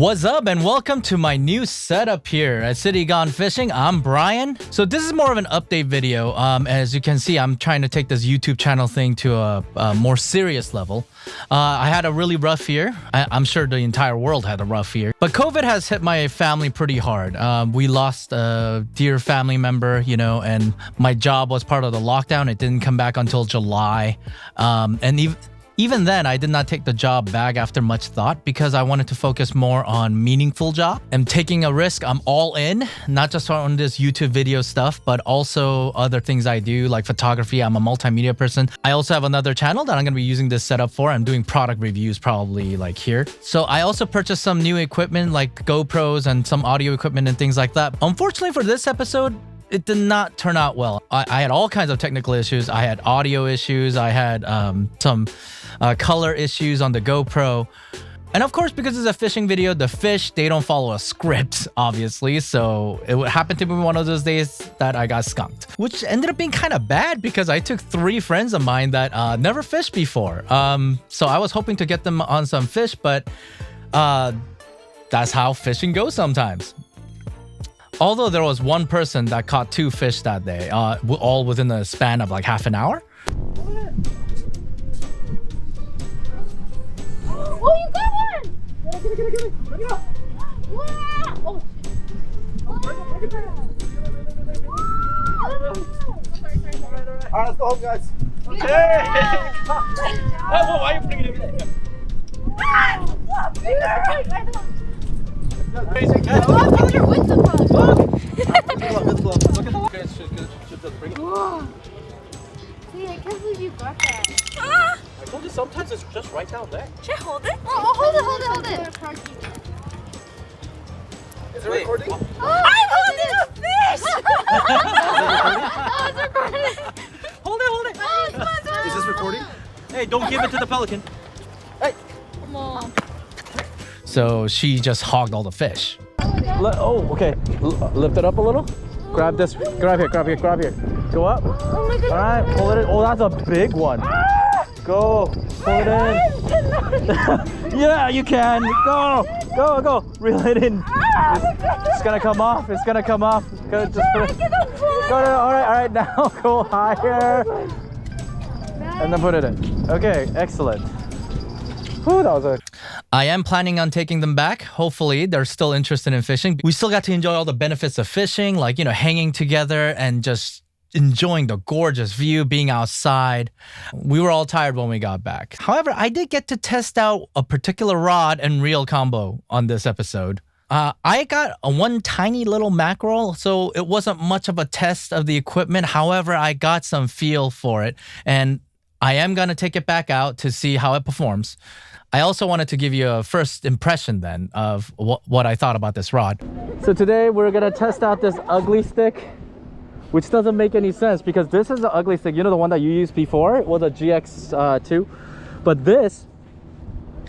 What's up and welcome to my new setup here at City Gone Fishing. I'm Brian. So this is more of an update video. As you can see, I'm trying to take this YouTube channel thing to a more serious level. I had a really rough year. I'm sure the entire world had a rough year. But COVID has hit my family pretty hard. We lost a dear family member, you know, and my job was part of the lockdown. It didn't come back until July. Even then, I did not take the job back after much thought because I wanted to focus more on meaningful job. I'm taking a risk. I'm all in, not just on this YouTube video stuff, but also other things I do like photography. I'm a multimedia person. I also have another channel that I'm going to be using this setup for. I'm doing product reviews probably like here. So I also purchased some new equipment like GoPros and some audio equipment and things like that. Unfortunately for this episode, it did not turn out well. I had all kinds of technical issues. I had audio issues. I had some color issues on the GoPro. And of course, because it's a fishing video, the fish, they don't follow a script, obviously. So it happened to be one of those days that I got skunked, which ended up being kind of bad because I took 3 friends of mine that never fished before. So I was hoping to get them on some fish, but that's how fishing goes sometimes. Although there was one person that caught 2 fish that day, all within a span of like half an hour. Oh, you got one! Get it. Bring it up. Wow! Oh, Alright, let's go home, guys. Okay! Oh, why are you bringing it in? with the bug. Look at the okay, should just bring it. See, I can't believe you got that. I told you sometimes it's just right down there. Should I hold it? Oh, hold it. Is it recording? I'm holding a fish! Oh, it's recording. Hold it. Oh, it's fun. Is this recording? Hey, don't give it to the pelican. Hey! Come on. So she just hogged all the fish. Oh, okay. Lift it up a little. Grab this. Grab here. Go up. Oh my goodness. All right, pull it in. Oh, that's a big one. Go. Pull it in. Yeah, you can. Go. Reel it in. It's gonna come off. Go. Just put it. Go. All right. Now go higher. And then put it in. Okay, excellent. Whew, that was a... I am planning on taking them back. Hopefully, they're still interested in fishing. We still got to enjoy all the benefits of fishing, like, you know, hanging together and just enjoying the gorgeous view, being outside. We were all tired when we got back. However, I did get to test out a particular rod and reel combo on this episode. I got one tiny little mackerel, so it wasn't much of a test of the equipment. However, I got some feel for it, and I am going to take it back out to see how it performs. I also wanted to give you a first impression then of what I thought about this rod. So today we're gonna test out this ugly stick, which doesn't make any sense because this is the ugly stick. You know, the one that you used before was a GX2, but this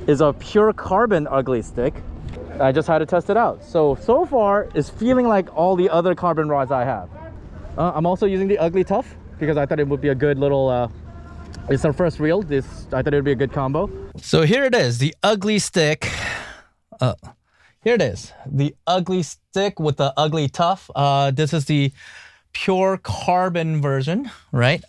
is a pure carbon ugly stick. I just had to test it out. So far it's feeling like all the other carbon rods I have. I'm also using the ugly tuff because I thought it would be a good little it's our first reel. I thought it would be a good combo. So here it is, the ugly stick. Here it is, the ugly stick with the ugly tuff. This is the pure carbon version, right?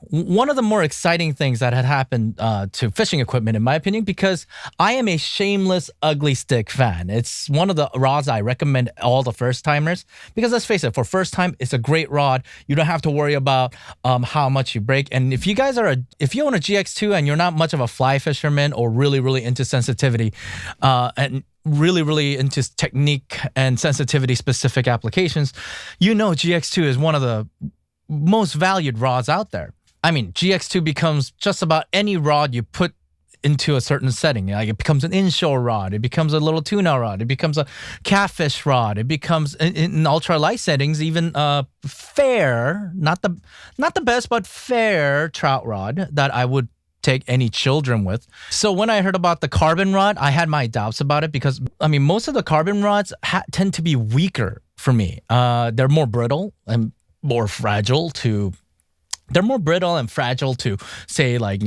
One of the more exciting things that had happened to fishing equipment, in my opinion, because I am a shameless ugly stick fan. It's one of the rods I recommend all the first timers because let's face it, for first time, it's a great rod. You don't have to worry about how much you break. And if you guys are if you own a GX2 and you're not much of a fly fisherman or really into sensitivity and really into technique and sensitivity specific applications, you know GX2 is one of the most valued rods out there. I mean, GX2 becomes just about any rod you put into a certain setting. Like it becomes an inshore rod, it becomes a little tuna rod, it becomes a catfish rod, it becomes in ultra light settings even fair, not the best, but fair trout rod that I would take any children with. So when I heard about the carbon rod, I had my doubts about it because, I mean, most of the carbon rods tend to be weaker for me. They're more brittle and more fragile to they're more brittle and fragile to, say, like,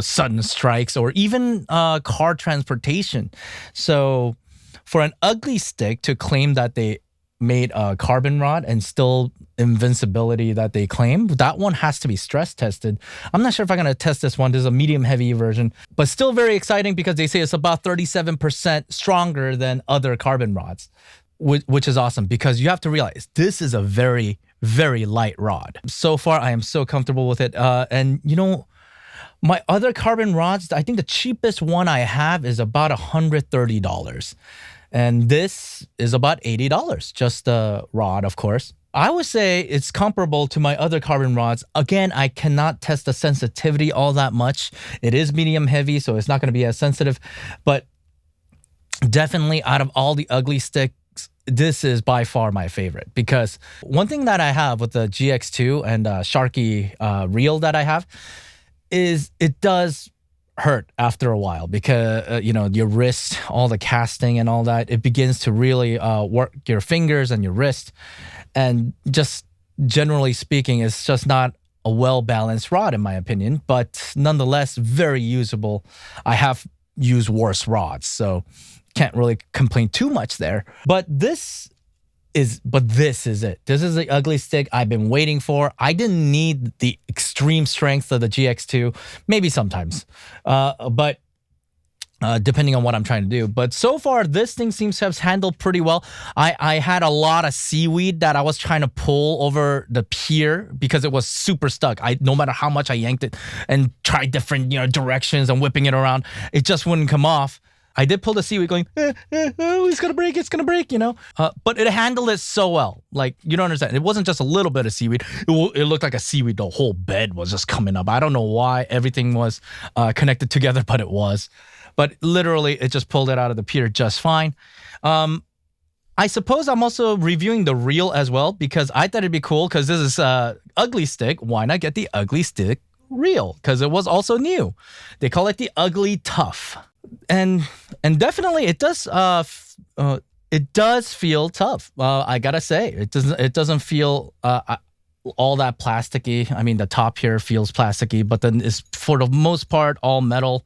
sudden strikes or even car transportation. So for an ugly stick to claim that they made a carbon rod and still invincibility that they claim, that one has to be stress tested. I'm not sure if I'm going to test this one. This is a medium heavy version, but still very exciting because they say it's about 37% stronger than other carbon rods, which is awesome because you have to realize this is a very, very light rod. So far, I am so comfortable with it. And you know, my other carbon rods, I think the cheapest one I have is about $130. And this is about $80, just the rod, of course. I would say it's comparable to my other carbon rods. Again, I cannot test the sensitivity all that much. It is medium heavy, so it's not going to be as sensitive. But definitely out of all the ugly sticks, this is by far my favorite. Because one thing that I have with the GX2 and Sharky reel that I have is it does hurt after a while because you know, your wrist, all the casting and all that, it begins to really work your fingers and your wrist, and just generally speaking, it's just not a well-balanced rod in my opinion, but nonetheless very usable. I have used worse rods, so can't really complain too much there. But this is it. This is the ugly stick I've been waiting for. I didn't need the extreme strength of the GX2, maybe sometimes, but depending on what I'm trying to do. But so far, this thing seems to have handled pretty well. I had a lot of seaweed that I was trying to pull over the pier because it was super stuck. No matter how much I yanked it and tried different directions and whipping it around, it just wouldn't come off. I did pull the seaweed going, it's going to break, but it handled it so well. Like, you don't understand. It wasn't just a little bit of seaweed. It looked like a seaweed. The whole bed was just coming up. I don't know why everything was connected together, but it was. But literally, it just pulled it out of the pier just fine. I suppose I'm also reviewing the reel as well because I thought it'd be cool because this is ugly stick. Why not get the ugly stick reel? Because it was also new. They call it the ugly tuff. And definitely it does feel tough. I gotta say it doesn't feel all that plasticky. I mean, the top here feels plasticky, but then it's for the most part all metal.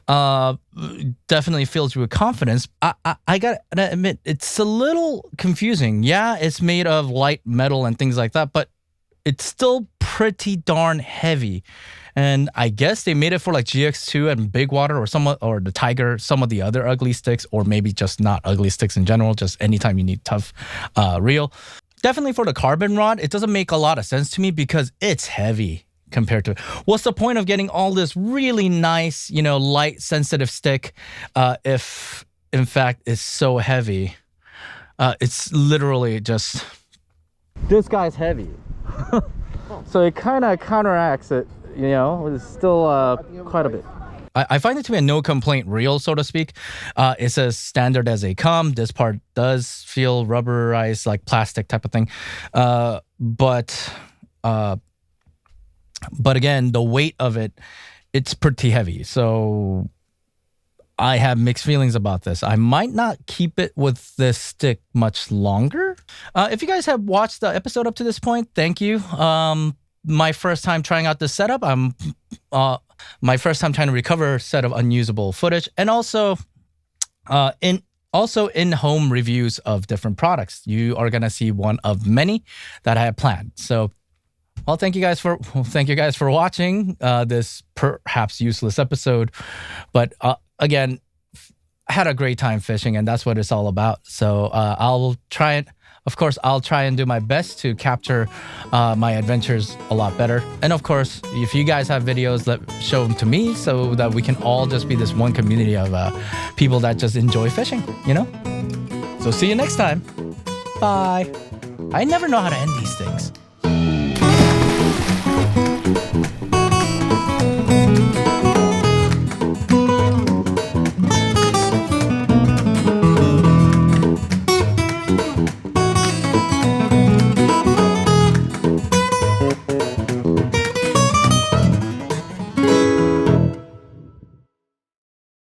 Definitely fills you with confidence. I gotta admit it's a little confusing. Yeah, it's made of light metal and things like that, but it's still pretty darn heavy. And I guess they made it for like GX2 and Big Water or the Tiger, some of the other ugly sticks, or maybe just not ugly sticks in general, just anytime you need tough reel. Definitely for the carbon rod, it doesn't make a lot of sense to me because it's heavy compared to it. What's the point of getting all this really nice, light sensitive stick if in fact it's so heavy? It's literally just... This guy's heavy. So it kind of counteracts it. It's still quite a bit. I find it to be a no complaint reel, so to speak. It's as standard as they come. This part does feel rubberized, like plastic type of thing. But again, the weight of it, it's pretty heavy. So I have mixed feelings about this. I might not keep it with this stick much longer. If you guys have watched the episode up to this point, thank you. My first time trying out this setup. My first time trying to recover a set of unusable footage, and also in-home reviews of different products. You are gonna see one of many that I have planned. So, well, thank you guys for watching this perhaps useless episode, but again, I had a great time fishing, and that's what it's all about. So I'll try it. Of course, I'll try and do my best to capture my adventures a lot better. And of course, if you guys have videos, show them to me so that we can all just be this one community of people that just enjoy fishing, So see you next time. Bye. I never know how to end these things.